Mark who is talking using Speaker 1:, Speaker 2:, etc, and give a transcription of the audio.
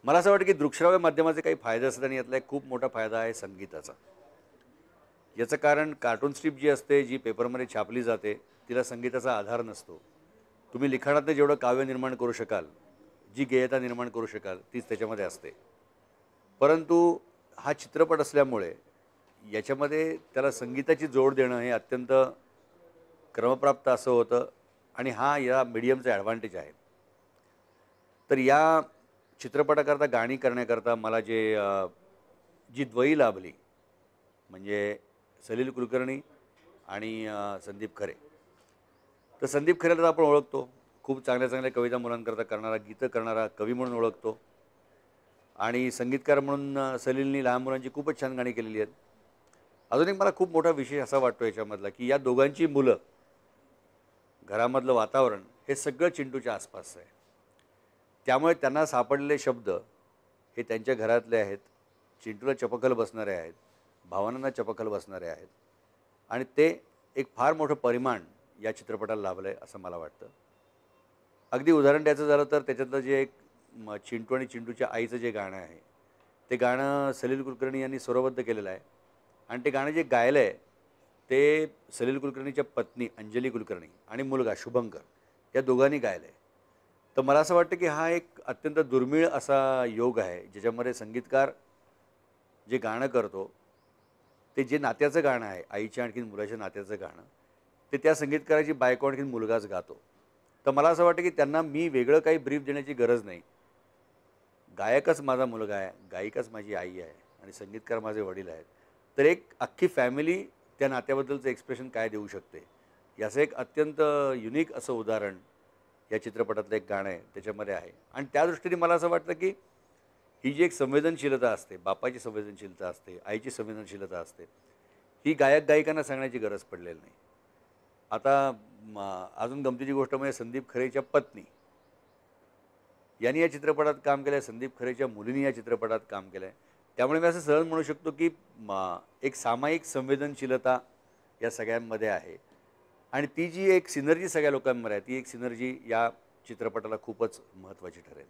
Speaker 1: मला असं वाटतं की दृकश्राव्य माध्यमाचे काही फायदे असतात आणि यातला एक खूप मोठा फायदा आहे संगीताचा. याचं कारण कार्टून स्ट्रिप जी असते, जी पेपरमध्ये छापली जाते, तिला संगीताचा आधार नसतो. तुम्ही लिखाणातनं जेवढं काव्य निर्माण करू शकाल, जी गेयता निर्माण करू शकाल, तीच त्याच्यामध्ये असते. परंतु हा चित्रपट असल्यामुळे याच्यामध्ये त्याला संगीताची जोड देणं हे अत्यंत क्रमप्राप्त असं होतं आणि हा या मीडियमचा ॲडव्हांटेज आहे. तर या चित्रपटाकरता गाणी करण्याकरता मला जी द्वयी लाभली, म्हणजे सलील कुलकर्णी आणि संदीप खरे. तर संदीप खरेला तर आपण ओळखतो. खूप चांगल्या-चांगल्या कविता मुलांकरता करणारा, गीतं करणारा कवी म्हणून ओळखतो आणि संगीतकार म्हणून सलीलनी लहान मुलांची खूपच छान गाणी केलेली आहेत. अजून एक मला खूप मोठा विषय असा वाटतो याच्यामधला, की या दोघांची मुलं, घरामधलं वातावरण हे सगळं चिंटूच्या आसपासचं आहे. त्यामुळे त्यांना सापडलेले शब्द हे त्यांच्या घरातले आहेत. चिंटूला चपखल बसणारे आहेत. भावनांना चपखल बसणारे आहेत आणि ते एक फार मोठं परिमाण या चित्रपटाला लाभलं आहे असं मला वाटतं. अगदी उदाहरण द्यायचं झालं तर त्याच्यातलं जे एक चिंटू आणि चिंटूच्या आईचं जे गाणं आहे, ते गाणं सलील कुलकर्णी यांनी स्वरबद्ध केलेलं आहे आणि ते गाणं जे गायलं आहे, ते सलील कुलकर्णीच्या पत्नी अंजली कुलकर्णी आणि मुलगा शुभंकर या दोघांनी गायलं आहे. तर मला असं वाटतं, की हा एक अत्यंत दुर्मिळ असा योग आहे, ज्याच्यामध्ये संगीतकार जे गाणं करतो, ते जे नात्याचं गाणं आहे, आईच्या आणखीन मुलाच्या नात्याचं गाणं, ते त्या संगीतकाराची बायको आणखीन मुलगाच गातो. तर मला असं वाटतं, की त्यांना मी वेगळं काही ब्रीफ देण्याची गरज नाही. गायकच माझा मुलगा आहे, गायिकाच माझी आई आहे आणि संगीतकार माझे वडील आहेत. तर एक अख्खी फॅमिली त्या नात्याबद्दलचं एक्सप्रेशन काय देऊ शकते, याचं एक अत्यंत युनिक असं उदाहरण या चित्रपटातलं एक गाणं आहे, त्याच्यामध्ये आहे. आणि त्या दृष्टीने मला असं वाटतं, की ही जी एक संवेदनशीलता असते, बापाची संवेदनशीलता असते, आईची संवेदनशीलता असते, ही गायक-गायिकांना सांगण्याची गरज पडलेली नाही. आता अजून गमतीची गोष्ट म्हणजे संदीप खरेच्या पत्नी यांनी या चित्रपटात काम केलं आहे, संदीप खरेच्या मुलींनी या चित्रपटात काम केलं आहे. त्यामुळे मी असं सहज म्हणू शकतो, की एक सामायिक संवेदनशीलता या सगळ्यांमध्ये आहे आणि ती जी एक सिनर्जी सगळ्या लोकांमध्ये आहे, ती एक सिनर्जी या चित्रपटाला खूपच महत्त्वाची ठरेल.